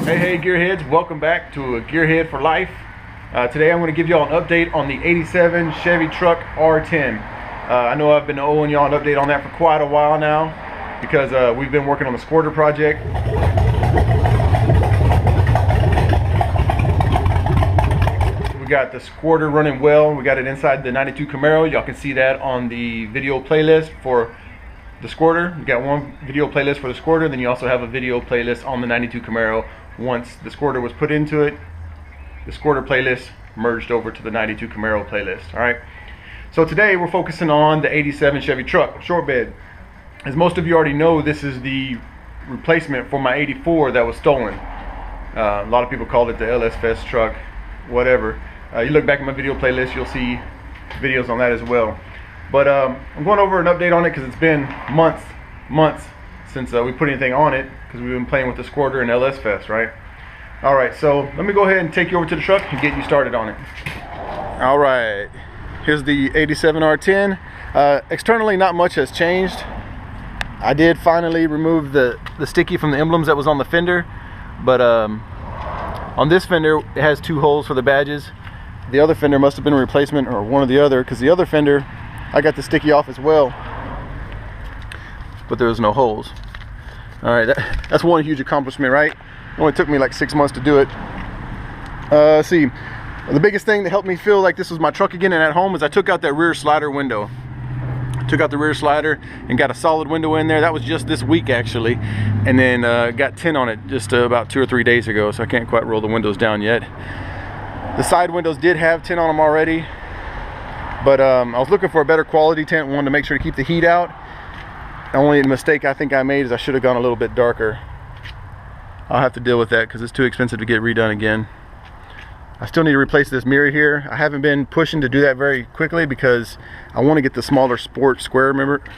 Hey Gearheads, welcome back to GearHead for Life. Today I'm going to give y'all an update on the 87 Chevy Truck R10. I know I've been owing y'all an update on that for quite a while now because we've been working on the Squirter Project. We got the Squirter running well. We got it inside the 92 Camaro. Y'all can see that on the video playlist for the Squirter. You got one video playlist for the Squirter, then you also have a video playlist on the 92 Camaro. Once the Squirter was put into it, the Squirter playlist merged over to the 92 Camaro playlist. Alright, so today we're focusing on the 87 Chevy Truck short bed. As most of you already know, this is the replacement for my 84 that was stolen. A lot of people called it the LS Fest truck, whatever. You look back at my video playlist, you'll see videos on that as well. But I'm going over an update on it because it's been months since we put anything on it, because we've been playing with the Squirter and LS Fest, right? Alright, so let me go ahead and take you over to the truck and get you started on it. Alright, here's the 87 R10. Externally, not much has changed. I did finally remove the sticky from the emblems that was on the fender, but on this fender, it has two holes for the badges. The other fender must have been a replacement or one or the other, because the other fender, I got the sticky off as well, but there was no holes. Alright, that's one huge accomplishment, right? It only took me like 6 months to do it. See, the biggest thing that helped me feel like this was my truck again and at home is I took out that rear slider window. I took out the rear slider and got a solid window in there. That was just this week actually, and then got tint on it just about 2 or 3 days ago, so I can't quite roll the windows down yet. The side windows did have tint on them already, but I was looking for a better quality tint, wanted to make sure to keep the heat out. The only mistake I think I made is I should have gone a little bit darker. I'll have to deal with that because it's too expensive to get redone again. I still need to replace this mirror here. I haven't been pushing to do that very quickly because I want to get the smaller sport square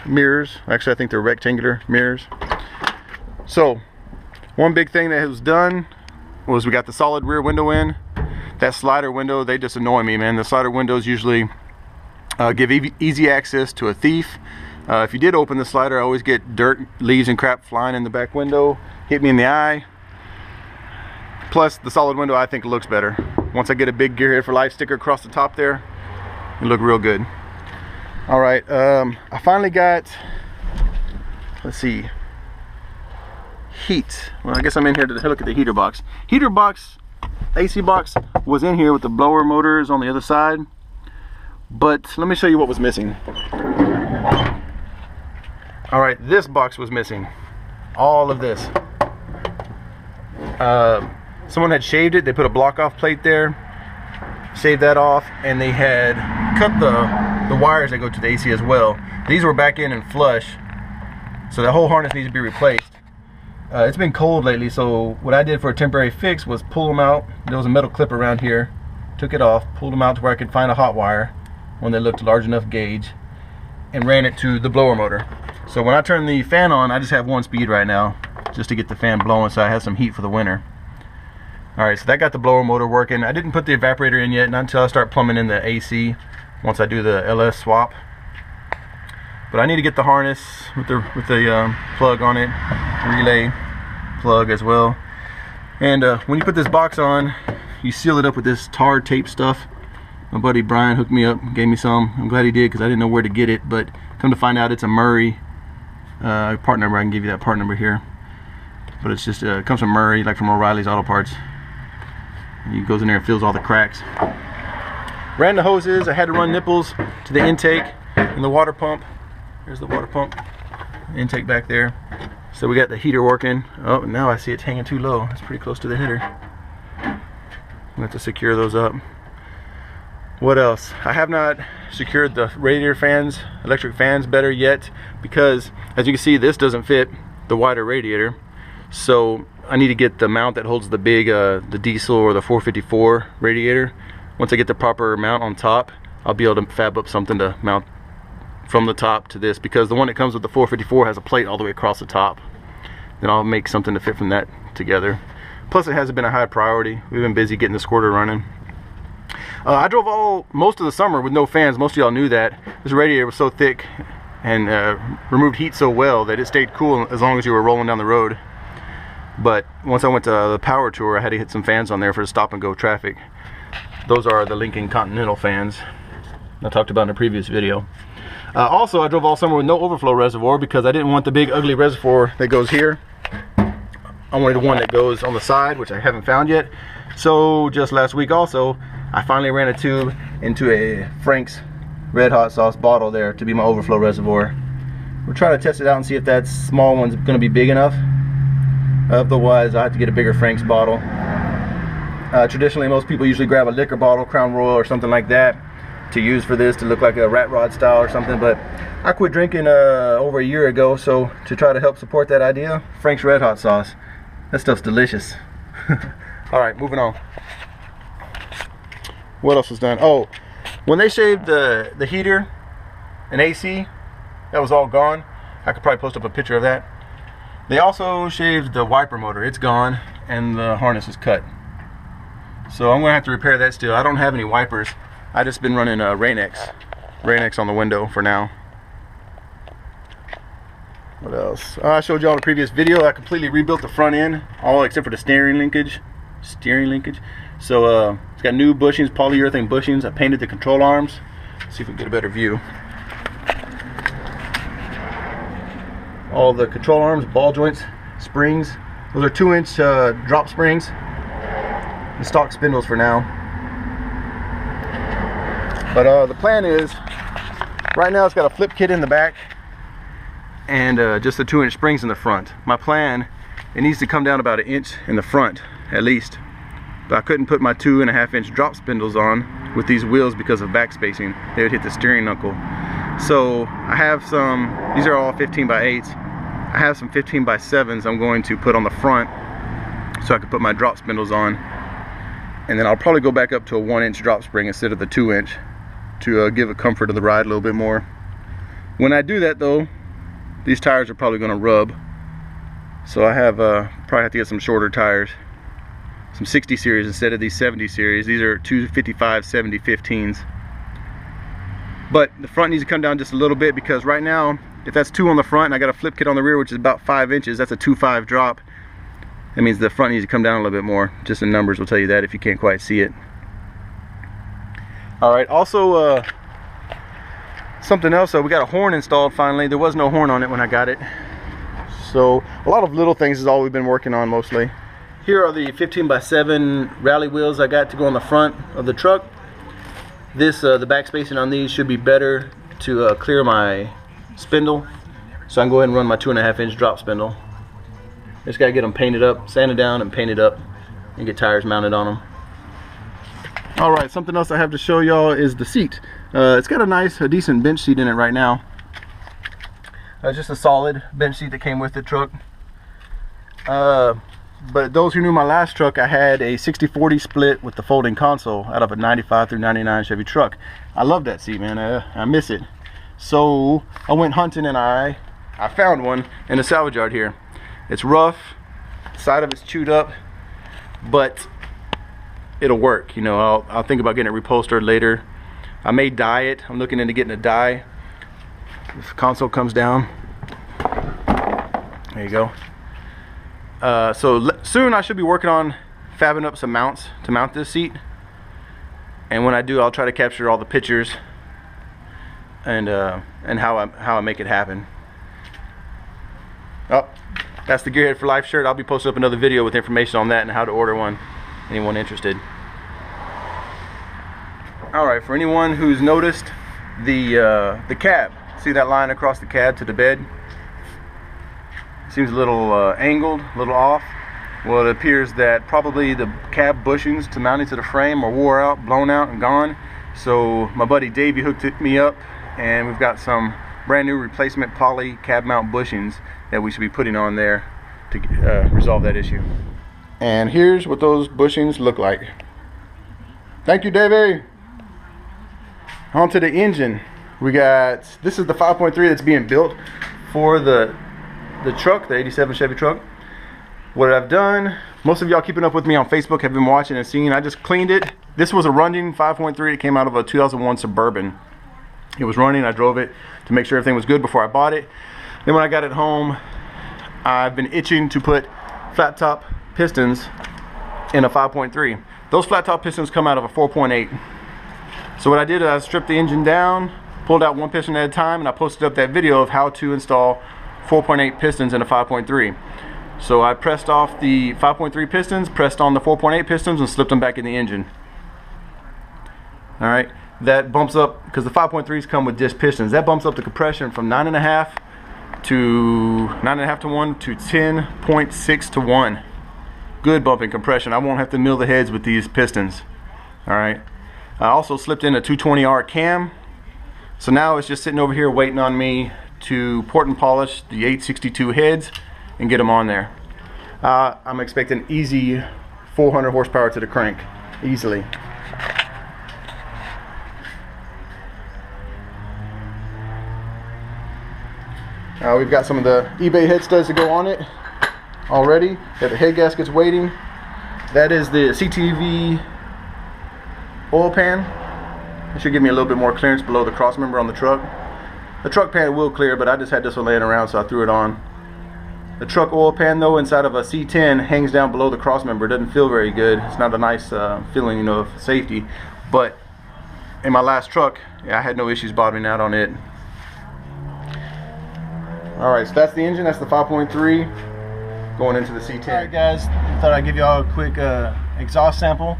mirrors. Actually, I think they're rectangular mirrors. So, one big thing that was done was we got the solid rear window in. That slider window, they just annoy me, man. The slider windows usually give easy access to a thief. If you did open the slider, I always get dirt, leaves, and crap flying in the back window, hit me in the eye. Plus, the solid window I think looks better. Once I get a big GearHead for Life sticker across the top there, it look real good. All right, I finally got, let's see, heat. Well, I guess I'm in here to look at the heater box. Heater box, AC box was in here with the blower motors on the other side, but let me show you what was missing. All right, this box was missing. All of this. Someone had shaved it. They put a block off plate there, shaved that off, and they had cut the wires that go to the AC as well. These were back in and flush, so the whole harness needs to be replaced. It's been cold lately, so what I did for a temporary fix was pull them out. There was a metal clip around here. Took it off, pulled them out to where I could find a hot wire, one that looked large enough gauge, and ran it to the blower motor. So when I turn the fan on, I just have one speed right now, just to get the fan blowing so I have some heat for the winter. Alright, so that got the blower motor working. I didn't put the evaporator in yet, not until I start plumbing in the AC, once I do the LS swap. But I need to get the harness with the plug on it, relay plug as well. And when you put this box on, you seal it up with this tar tape stuff. My buddy Brian hooked me up, gave me some. I'm glad he did because I didn't know where to get it, but come to find out it's a Murray part number. I can give you that part number here, but it's just it comes from Murray, like from O'Reilly's Auto Parts. He goes in there and fills all the cracks. Ran the hoses. I had to run nipples to the intake and the water pump. There's the water pump, intake back there. So we got the heater working. Oh, now I see it's hanging too low. It's pretty close to the heater. We have to secure those up. What else? I have not secured the radiator fans, electric fans better yet, because as you can see, this doesn't fit the wider radiator. So I need to get the mount that holds the big the diesel or the 454 radiator. Once I get the proper mount on top, I'll be able to fab up something to mount from the top to this, because the one that comes with the 454 has a plate all the way across the top. Then I'll make something to fit from that together. Plus, it hasn't been a high priority. We've been busy getting the Squirter running. I drove most of the summer with no fans. Most of y'all knew that. This radiator was so thick, and removed heat so well that it stayed cool as long as you were rolling down the road. But once I went to the power tour, I had to hit some fans on there for the stop and go traffic. Those are the Lincoln Continental fans I talked about in a previous video. Also, I drove all summer with no overflow reservoir because I didn't want the big ugly reservoir that goes here. I wanted one that goes on the side, which I haven't found yet. So just last week also, I finally ran a tube into a Frank's Red Hot Sauce bottle there to be my overflow reservoir. We'll try to test it out and see if that small one's going to be big enough. Otherwise, I have to get a bigger Frank's bottle. Traditionally, most people usually grab a liquor bottle, Crown Royal or something like that, to use for this, to look like a rat rod style or something. But I quit drinking over a year ago, so to try to help support that idea, Frank's Red Hot Sauce. That stuff's delicious. Alright, moving on. What else was done? Oh, when they shaved the heater and AC, that was all gone. I could probably post up a picture of that. They also shaved the wiper motor. It's gone, and the harness is cut. So I'm gonna have to repair that still. I don't have any wipers. I just been running Rain-X on the window for now. What else? I showed you all in a previous video. I completely rebuilt the front end, all except for the steering linkage. So it's got new bushings, polyurethane bushings. I painted the control arms. Let's see if we can get a better view. All the control arms, ball joints, springs. Those are 2-inch drop springs. The stock spindles for now. But the plan is, right now it's got a flip kit in the back and just the 2-inch springs in the front. My plan, it needs to come down about 1 inch in the front at least. But I couldn't put my 2.5-inch drop spindles on with these wheels because of back spacing. They would hit the steering knuckle. So I have some, these are all 15x8s. I have some 15x7s I'm going to put on the front so I can put my drop spindles on. And then I'll probably go back up to a 1-inch drop spring instead of the 2-inch to give a comfort of the ride a little bit more. When I do that though, these tires are probably going to rub. So I have probably have to get some shorter tires. Some 60 series instead of these 70 series. These are 255 70 15s. But the front needs to come down just a little bit because right now, if that's 2 on the front and I got a flip kit on the rear, which is about 5 inches, that's a 2.5 drop. That means the front needs to come down a little bit more. Just the numbers will tell you that if you can't quite see it. Alright, also something else, we got a horn installed finally. There was no horn on it when I got it. So a lot of little things is all we've been working on mostly. Here are the 15x7 rally wheels I got to go on the front of the truck. This, the back spacing on these should be better to clear my spindle. So I can go ahead and run my 2.5-inch drop spindle. Just gotta get them painted up, sanded down and painted up, and get tires mounted on them. Alright, something else I have to show y'all is the seat. It's got a decent bench seat in it right now. Just a solid bench seat that came with the truck. But those who knew my last truck, I had a 60-40 split with the folding console out of a 95 through 99 Chevy Truck. I love that seat, man. I miss it. So I went hunting and I found one in the salvage yard here. It's rough, the side of it's chewed up, but it'll work. You know, I'll think about getting it reupholstered later. I may dye it. I'm looking into getting a dye. This console comes down. There you go. So soon I should be working on fabbing up some mounts to mount this seat, and when I do, I'll try to capture all the pictures and how I make it happen. Oh, that's the GearHead4Life shirt. I'll be posting up another video with information on that and how to order one. Anyone interested? All right, for anyone who's noticed the cab, see that line across the cab to the bed? Seems a little angled, a little off. Well, it appears that probably the cab bushings to mount it to the frame are wore out, blown out and gone. So my buddy Davey hooked me up, and we've got some brand new replacement poly cab mount bushings that we should be putting on there to resolve that issue. And here's what those bushings look like. Thank you, Davey. On to the engine. We got, this is the 5.3 that's being built for the truck, the 87 Chevy truck. What I've done, most of y'all keeping up with me on Facebook have been watching and seeing, I just cleaned it. This was a running 5.3. It came out of a 2001 Suburban. It was running. I drove it to make sure everything was good before I bought it. Then when I got it home, I've been itching to put flat top pistons in a 5.3. Those flat top pistons come out of a 4.8. So what I did is I stripped the engine down, pulled out one piston at a time, and I posted up that video of how to install 4.8 pistons in a 5.3. So I pressed off the 5.3 pistons, pressed on the 4.8 pistons, and slipped them back in the engine. Alright, that bumps up, because the 5.3s come with disc pistons, that bumps up the compression from 9.5 to 1 to 10.6 to 1. Good bumping compression. I won't have to mill the heads with these pistons. Alright, I also slipped in a 220R cam. So now it's just sitting over here waiting on me to port and polish the 862 heads and get them on there. I'm expecting easy 400 horsepower to the crank, easily. We've got some of the eBay head studs to go on it already. Got the head gaskets waiting. That is the CTV oil pan. It should give me a little bit more clearance below the cross member on the truck. The truck pan will clear, but I just had this one laying around, so I threw it on. The truck oil pan, though, inside of a C10 hangs down below the cross member. It doesn't feel very good. It's not a nice feeling, you know, of safety. But in my last truck, yeah, I had no issues bottoming out on it. Alright, so that's the engine. That's the 5.3 going into the C10. Alright guys, thought I'd give you all a quick exhaust sample.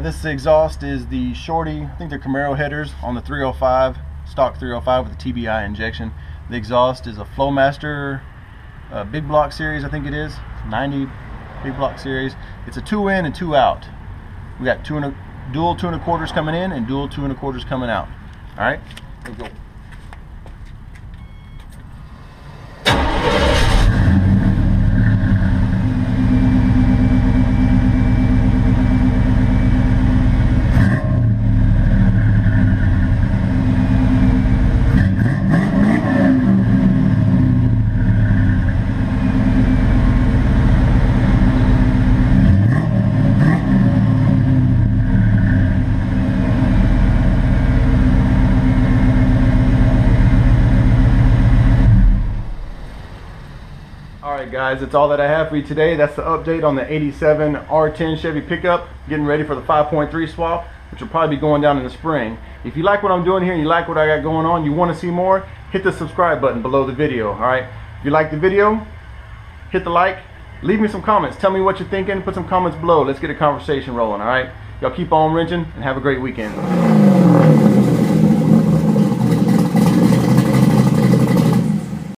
This exhaust is the Shorty, I think they're Camaro headers on the 305, stock 305 with a TBI injection. The exhaust is a Flowmaster big block series, I think it is, 90 big block series. It's a 2 in and 2 out. We got dual 2 1/4s coming in and dual 2 1/4s coming out. Alright, here we go. Alright guys, that's all that I have for you today. That's the update on the 87 R10 Chevy pickup, getting ready for the 5.3 swap, which will probably be going down in the spring. If you like what I'm doing here and you like what I got going on, you want to see more, hit the subscribe button below the video. Alright, if you like the video, hit the like, leave me some comments, tell me what you're thinking, put some comments below, let's get a conversation rolling. Alright, y'all keep on wrenching and have a great weekend.